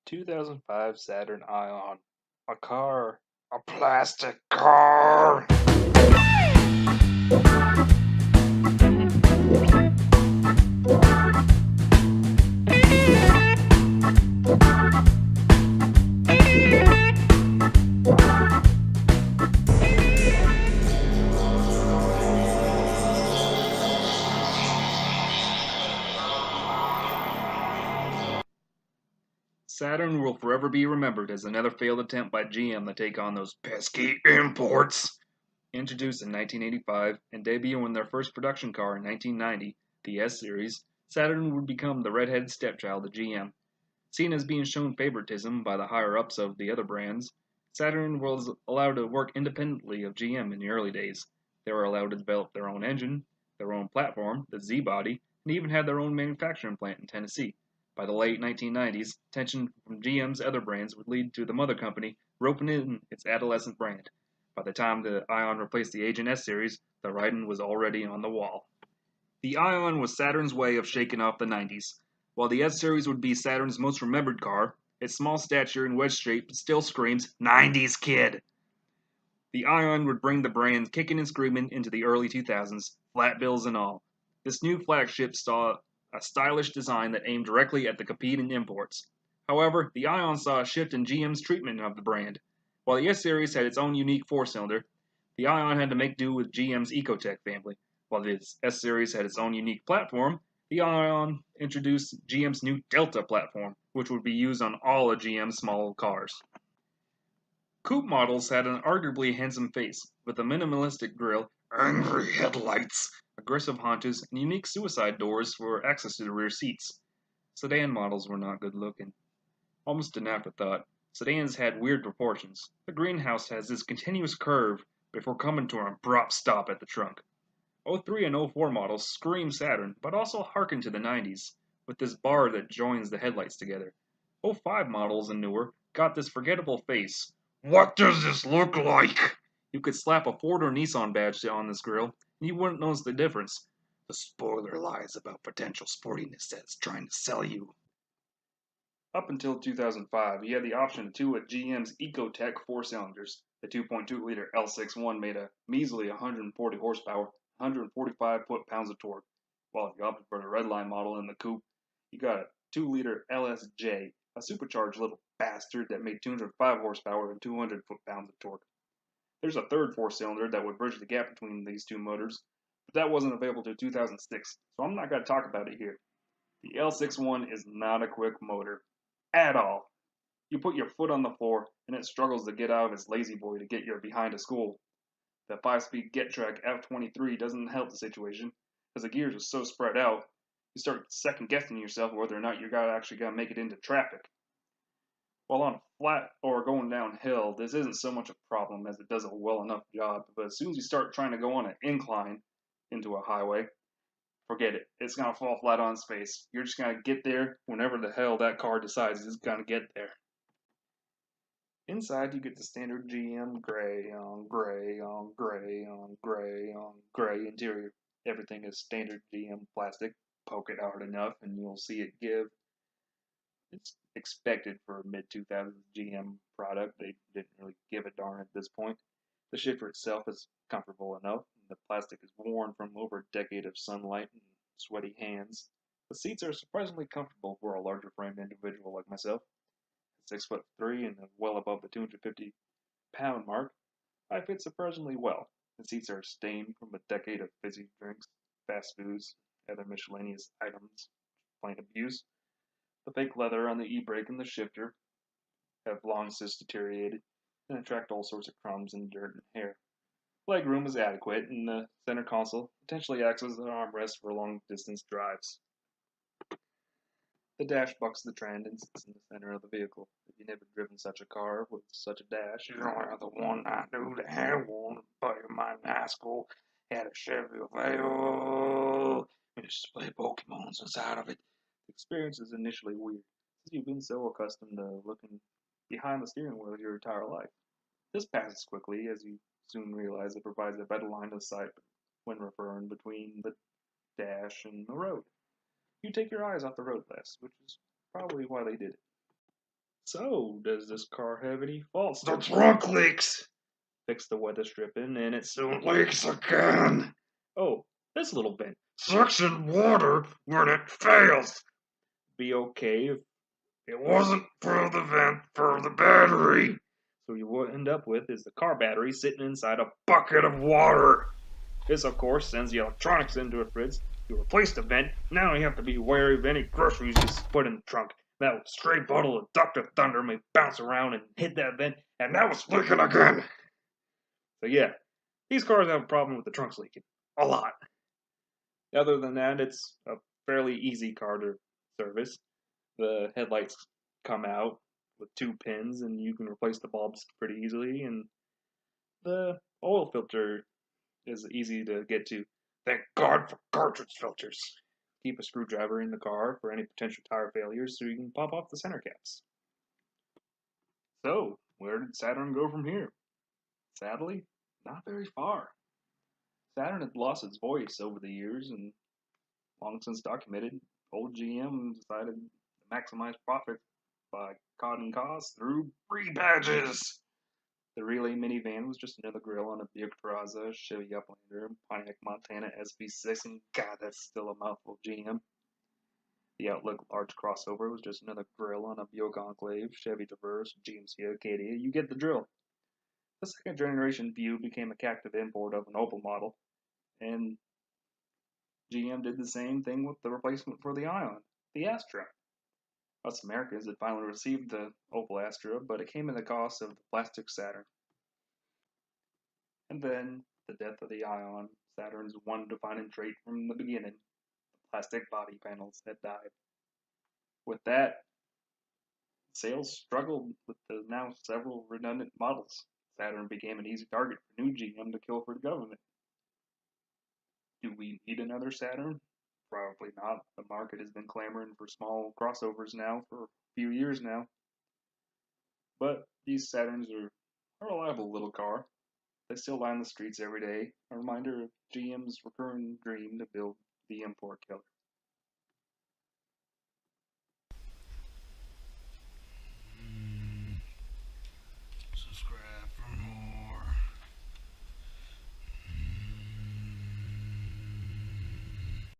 2005 Saturn Ion. A car. A plastic car! Saturn will forever be remembered as another failed attempt by GM to take on those pesky imports. Introduced in 1985 and debuting their first production car in 1990, the S Series, Saturn would become the redheaded stepchild of GM. Seen as being shown favoritism by the higher ups of the other brands, Saturn was allowed to work independently of GM in the early days. They were allowed to develop their own engine, their own platform, the Z body, and even had their own manufacturing plant in Tennessee. By the late 1990s, tension from GM's other brands would lead to the mother company roping in its adolescent brand. By the time the Ion replaced the Agent S series, the writing was already on the wall. The Ion was Saturn's way of shaking off the 90s. While the S series would be Saturn's most remembered car, its small stature and wedge shape still screams 90s kid. The Ion would bring the brand kicking and screaming into the early 2000s, flat bills and all. This new flagship saw a stylish design that aimed directly at the competing imports. However, the Ion saw a shift in GM's treatment of the brand. While the S series had its own unique four-cylinder, the Ion had to make do with GM's Ecotec family. While the S series had its own unique platform, the Ion introduced GM's new Delta platform, which would be used on all of GM's small cars. Coupe models had an arguably handsome face, with a minimalistic grille, angry headlights, aggressive haunches, and unique suicide doors for access to the rear seats. Sedan models were not good looking. Almost an afterthought, sedans had weird proportions. The greenhouse has this continuous curve before coming to an abrupt stop at the trunk. '03 and '04 models scream Saturn, but also harken to the 90s, with this bar that joins the headlights together. '05 models and newer got this forgettable face. What does this look like? You could slap a Ford or Nissan badge on this grille, and you wouldn't notice the difference. The spoiler lies about potential sportiness that it's trying to sell you. Up until 2005, you had the option of two at GM's Ecotec four cylinders. The 2.2-liter L61 made a measly 140 horsepower, 145 foot-pounds of torque, while if you opted for the Redline model in the coupe, you got a 2-liter LSJ, a supercharged little bastard that made 205 horsepower and 200 foot-pounds of torque. There's a third four-cylinder that would bridge the gap between these two motors, but that wasn't available until 2006, so I'm not going to talk about it here. The L61 is not a quick motor. At all. You put your foot on the floor, and it struggles to get out of its lazy boy to get you behind a school. The 5-speed GetTrack F23 doesn't help the situation, because the gears are so spread out, you start second-guessing yourself whether or not you're actually going to make it into traffic. While on a flat or going downhill, this isn't so much a problem as it does a well enough job, but as soon as you start trying to go on an incline into a highway, forget it. It's going to fall flat on its face. You're just going to get there whenever the hell that car decides it's going to get there. Inside, you get the standard GM gray on gray on gray on gray on gray interior. Everything is standard GM plastic. Poke it hard enough and you'll see it give. It's expected for a mid-2000s GM product. They didn't really give a darn at this point. The shifter itself is comfortable enough. The plastic is worn from over a decade of sunlight and sweaty hands. The seats are surprisingly comfortable for a larger framed individual like myself. At 6'3" and well above the 250-pound mark, I fit surprisingly well. The seats are stained from a decade of fizzy drinks, fast foods, other miscellaneous items, plain abuse. The fake leather on the e-brake and the shifter have long since deteriorated and attract all sorts of crumbs and dirt and hair. Legroom is adequate, and the center console potentially acts as an armrest for long-distance drives. The dash bucks the trend and sits in the center of the vehicle. If you've never driven such a car with such a dash, you're only the one I knew that had one. A buddy of mine in high school had a Chevy Aveo and display Pokemons inside of it. The experience is initially weird, since you've been so accustomed to looking behind the steering wheel your entire life. This passes quickly as you soon realize it provides a better line of sight when referring between the dash and the road. You take your eyes off the road less, which is probably why they did it. So, does this car have any faults? The trunk leaks! Fix the weather stripping, and it soon leaks again. Oh, this little vent. Suction water when it fails. Be okay if it wasn't for the vent for the battery. So you will end up with is the car battery sitting inside a bucket of water. This, of course, sends the electronics into a fridge. You replace the vent. Now you have to be wary of any groceries you put in the trunk. That stray bottle of Dr. Thunder may bounce around and hit that vent, and now it's leaking again. So yeah, these cars have a problem with the trunks leaking. A lot. Other than that, it's a fairly easy car to service. The headlights come out with 2 pins, and you can replace the bulbs pretty easily, and the oil filter is easy to get to. Thank God for cartridge filters. Keep a screwdriver in the car for any potential tire failures so you can pop off the center caps. So, where did Saturn go from here? Sadly, not very far. Saturn had lost its voice over the years and long since documented, old GM decided to maximize profit by cutting costs through free badges. The Relay minivan was just another grill on a Buick Terraza, Chevy Uplander, Pontiac Montana SV6, and God, that's still a mouthful, GM. The Outlook large crossover was just another grill on a Buick Enclave, Chevy Traverse, GMC Acadia. You get the drill. The second generation View became a captive import of an Opel model, and GM did the same thing with the replacement for the Ion, the Astra. Us Americans had finally received the Opel Astra, but it came at the cost of the plastic Saturn. And then, the death of the Ion, Saturn's one defining trait from the beginning, the plastic body panels had died. With that, sales struggled with the now several redundant models. Saturn became an easy target for new GM to kill for the government. Do we need another Saturn? Probably not. The market has been clamoring for small crossovers now for a few years now. But these Saturns are a reliable little car. They still line the streets every day, a reminder of GM's recurring dream to build the import killer.